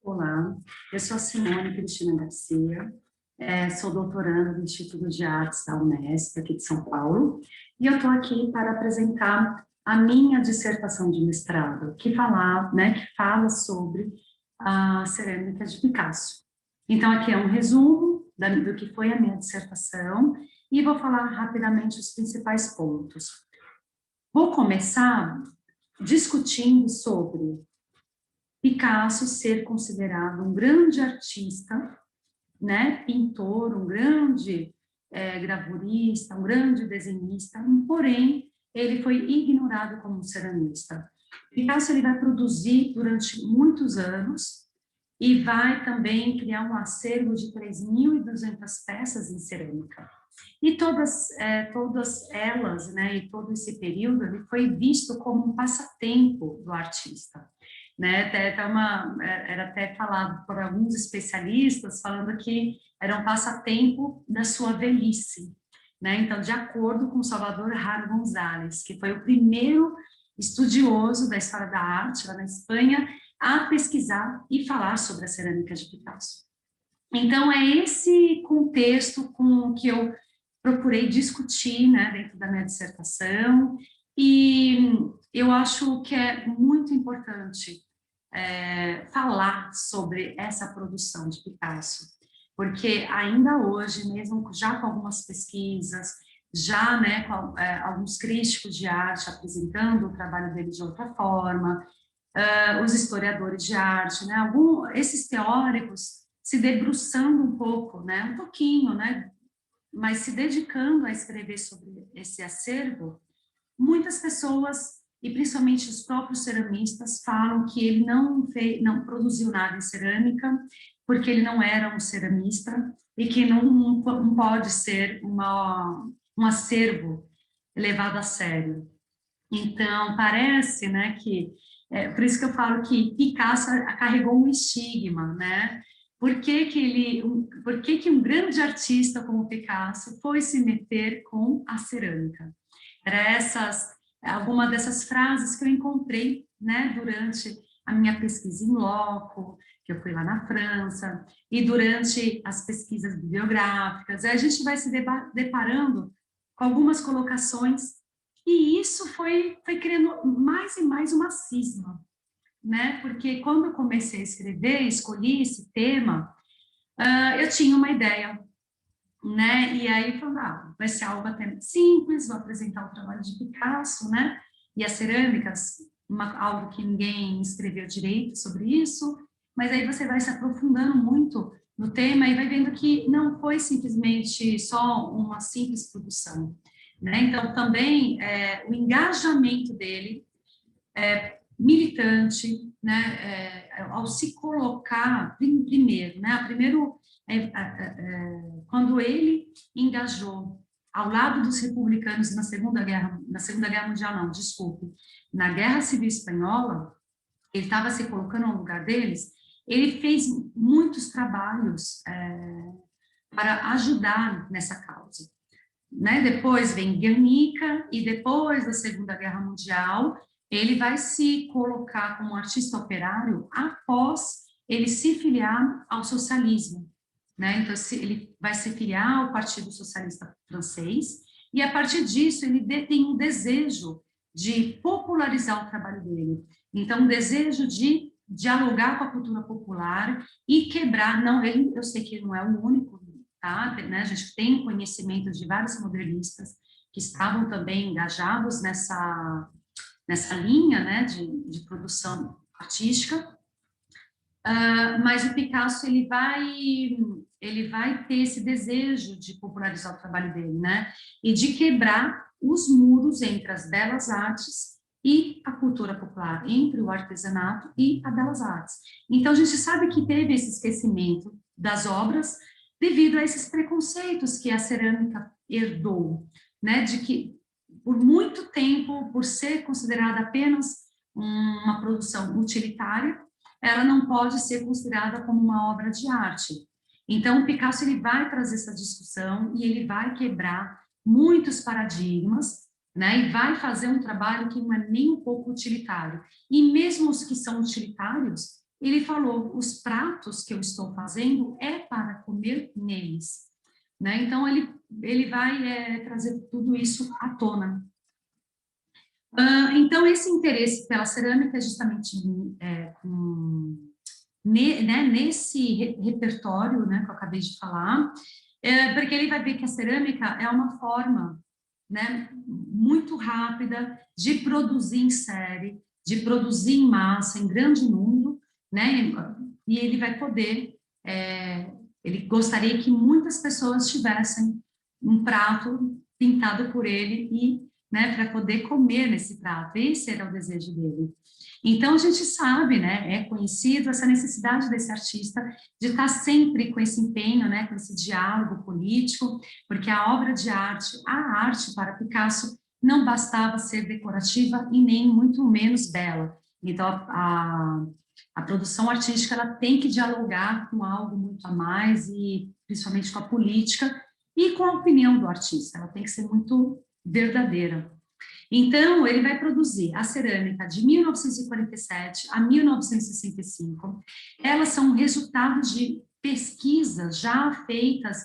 Olá, eu sou a Simone Cristina Garcia, sou doutoranda do Instituto de Artes da Unesp, aqui de São Paulo, e eu estou aqui para apresentar a minha dissertação de mestrado, que fala sobre a cerâmica de Picasso. Então, aqui é um resumo do que foi a minha dissertação, e vou falar rapidamente os principais pontos. Vou começar discutindo sobre Picasso ser considerado um grande artista, né, pintor, um grande gravurista, um grande desenhista, porém, ele foi ignorado como ceramista. Picasso ele vai produzir durante muitos anos e vai também criar um acervo de 3.200 peças em cerâmica. E todas elas, né, e todo esse período, ele foi visto como um passatempo do artista. Né, era até falado por alguns especialistas, falando que era um passatempo da sua velhice. Né? Então, de acordo com Salvador Raro González, que foi o primeiro estudioso da história da arte lá na Espanha a pesquisar e falar sobre a cerâmica de Picasso. Então, é esse contexto com que eu procurei discutir, né, dentro da minha dissertação, e eu acho que é muito importante falar sobre essa produção de Picasso, porque ainda hoje, mesmo já com algumas pesquisas, já, né, com alguns críticos de arte apresentando o trabalho dele de outra forma, os historiadores de arte, né, esses teóricos se debruçando um pouco, né, um pouquinho, né, mas se dedicando a escrever sobre esse acervo, muitas pessoas, e principalmente os próprios ceramistas, falam que ele não produziu nada em cerâmica, porque ele não era um ceramista, e que não pode ser um acervo levado a sério. Então, parece, né, por isso que eu falo que Picasso carregou um estigma, né? Por que um grande artista como Picasso foi se meter com a cerâmica? Alguma dessas frases que eu encontrei, né, durante a minha pesquisa em loco, que eu fui lá na França, e durante as pesquisas bibliográficas, a gente vai se deparando com algumas colocações, e isso foi criando mais e mais uma cisma, né, porque quando eu comecei a escrever, escolhi esse tema, eu tinha uma ideia, né? E aí falando, vai ser algo até simples, vou apresentar o trabalho de Picasso, né? E as cerâmicas, algo que ninguém escreveu direito sobre isso, mas aí você vai se aprofundando muito no tema e vai vendo que não foi simplesmente só uma simples produção, né? Então, também o engajamento dele militante, né, ao se colocar primeiro, né, quando ele engajou ao lado dos republicanos na Segunda Guerra Mundial, não, desculpe, na Guerra Civil Espanhola, ele estava se colocando no lugar deles, ele fez muitos trabalhos para ajudar nessa causa. Né? Depois vem Guernica, e depois da Segunda Guerra Mundial, ele vai se colocar como artista operário após ele se filiar ao socialismo. Né? Então, ele vai se filiar ao Partido Socialista Francês, e a partir disso ele tem um desejo de popularizar o trabalho dele. Então, um desejo de dialogar com a cultura popular e quebrar, não, eu sei que ele não é o único, tá? Né? A gente tem conhecimento de vários modernistas que estavam também engajados nessa linha, né, de produção artística, mas o Picasso ele vai ter esse desejo de popularizar o trabalho dele, né, e de quebrar os muros entre as belas artes e a cultura popular, entre o artesanato e as belas artes. Então, a gente sabe que teve esse esquecimento das obras devido a esses preconceitos que a cerâmica herdou, né, de que por muito tempo, por ser considerada apenas uma produção utilitária, ela não pode ser considerada como uma obra de arte. Então, o Picasso ele vai trazer essa discussão e ele vai quebrar muitos paradigmas, né, e vai fazer um trabalho que não é nem um pouco utilitário. E mesmo os que são utilitários, ele falou, os pratos que eu estou fazendo é para comer neles, né? Então, ele vai trazer tudo isso à tona. Então, esse interesse pela cerâmica é justamente né, nesse repertório, né, que eu acabei de falar, porque ele vai ver que a cerâmica é uma forma, né, muito rápida de produzir em série, de produzir em massa, em grande número, né, e ele vai poder, ele gostaria que muitas pessoas tivessem um prato pintado por ele e, né, para poder comer nesse prato. Esse era o desejo dele. Então, a gente sabe, né, é conhecido essa necessidade desse artista de estar sempre com esse empenho, né, com esse diálogo político, porque a obra de arte, a arte para Picasso, não bastava ser decorativa e nem muito menos bela. Então, a produção artística ela tem que dialogar com algo muito a mais e principalmente com a política e com a opinião do artista. Ela tem que ser muito verdadeira. Então, ele vai produzir a cerâmica de 1947 a 1965. Elas são resultados de pesquisas já feitas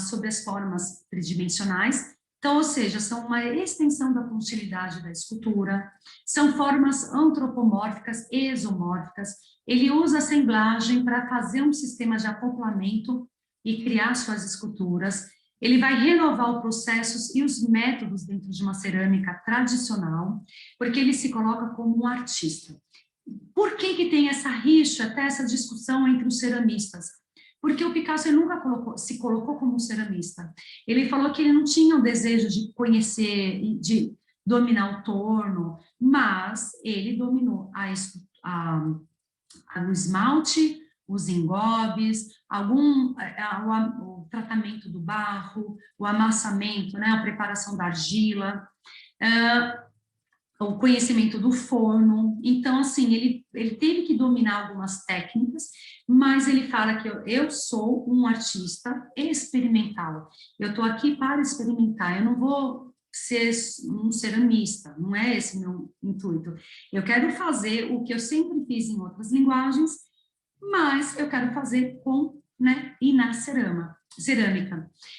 sobre as formas tridimensionais. Então, ou seja, são uma extensão da continuidade da escultura, são formas antropomórficas, exomórficas. Ele usa assemblagem para fazer um sistema de acoplamento e criar suas esculturas. Ele vai renovar os processos e os métodos dentro de uma cerâmica tradicional, porque ele se coloca como um artista. Por que tem essa rixa, até essa discussão entre os ceramistas? Porque o Picasso nunca se colocou como um ceramista. Ele falou que ele não tinha o desejo de conhecer, de dominar o torno, mas ele dominou o esmalte, os engobes, o tratamento do barro, o amassamento, né, a preparação da argila, o conhecimento do forno. Então, assim, ele teve que dominar algumas técnicas, mas ele fala que eu sou um artista experimental. Eu estou aqui para experimentar, eu não vou ser um ceramista, não é esse meu intuito. Eu quero fazer o que eu sempre fiz em outras linguagens, mas eu quero fazer com, né, e na cerâmica.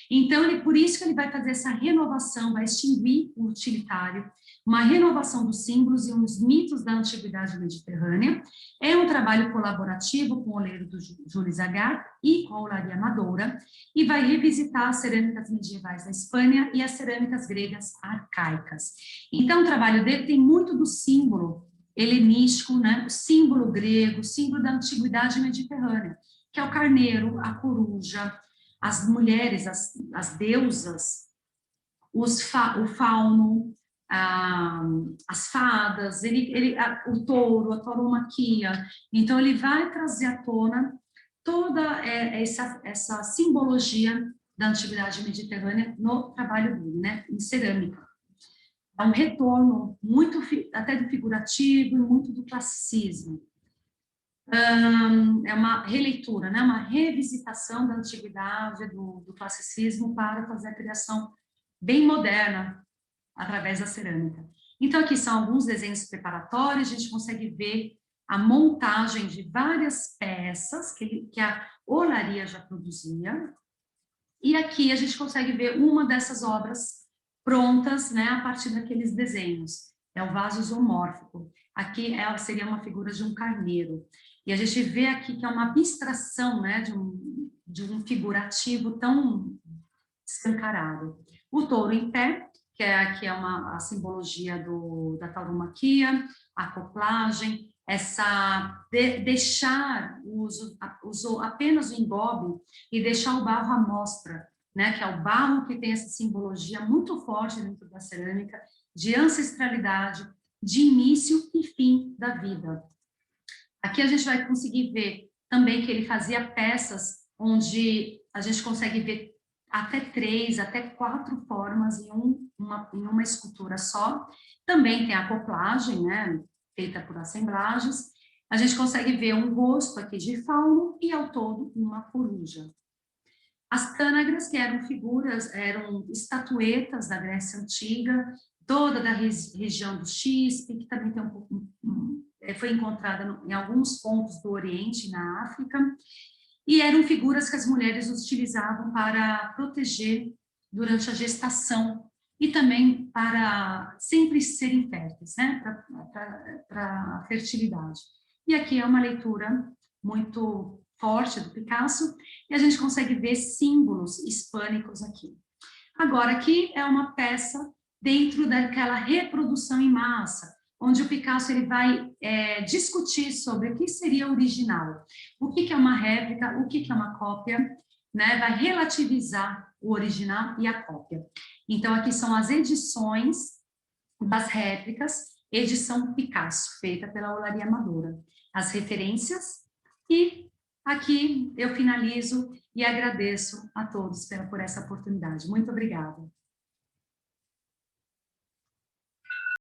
Então, por isso que ele vai fazer essa renovação, vai extinguir o utilitário, uma renovação dos símbolos e os mitos da antiguidade mediterrânea. É um trabalho colaborativo com o oleiro do Júlio Zagat e com a Olaria Amadora, e vai revisitar as cerâmicas medievais da Espanha e as cerâmicas gregas arcaicas. Então, o trabalho dele tem muito do símbolo helenístico, né, o símbolo grego, o símbolo da antiguidade mediterrânea, que é o carneiro, a coruja, as mulheres, as deusas, o fauno, as fadas, o touro, a tauromaquia. Então, ele vai trazer à tona toda essa simbologia da antiguidade mediterrânea no trabalho dele, né, em cerâmica. É um retorno muito até do figurativo e muito do classicismo. É uma releitura, né? Uma revisitação da antiguidade, do classicismo, para fazer a criação bem moderna através da cerâmica. Então, aqui são alguns desenhos preparatórios, a gente consegue ver a montagem de várias peças que a olaria já produzia, e aqui a gente consegue ver uma dessas obras prontas, né, a partir daqueles desenhos. É o vaso zoomórfico. Aqui seria uma figura de um carneiro. E a gente vê aqui que é uma abstração, né, de um figurativo tão escancarado. O touro em pé, que é a simbologia da tauromaquia, a acoplagem, deixar apenas o engobe e deixar o barro à mostra, né, que é o barro que tem essa simbologia muito forte dentro da cerâmica, de ancestralidade, de início e fim da vida. Aqui a gente vai conseguir ver também que ele fazia peças onde a gente consegue ver até 3, até 4 formas em uma escultura só. Também tem a acoplagem, né, feita por assemblagens. A gente consegue ver um rosto aqui de fauno e, ao todo, uma coruja. As tânagras, que eram figuras, eram estatuetas da Grécia Antiga, toda da região do Xispe, que também tem foi encontrada em alguns pontos do Oriente, na África, e eram figuras que as mulheres utilizavam para proteger durante a gestação e também para sempre serem férteis, né? Para a fertilidade. E aqui é uma leitura muito forte do Picasso, e a gente consegue ver símbolos hispânicos aqui. Agora, aqui é uma peça dentro daquela reprodução em massa, onde o Picasso ele vai discutir sobre o que seria original, o que é uma réplica, o que é uma cópia, né? Vai relativizar o original e a cópia. Então, aqui são as edições das réplicas, edição Picasso, feita pela Olaria Amadora. As referências, e aqui eu finalizo e agradeço a todos por essa oportunidade. Muito obrigada.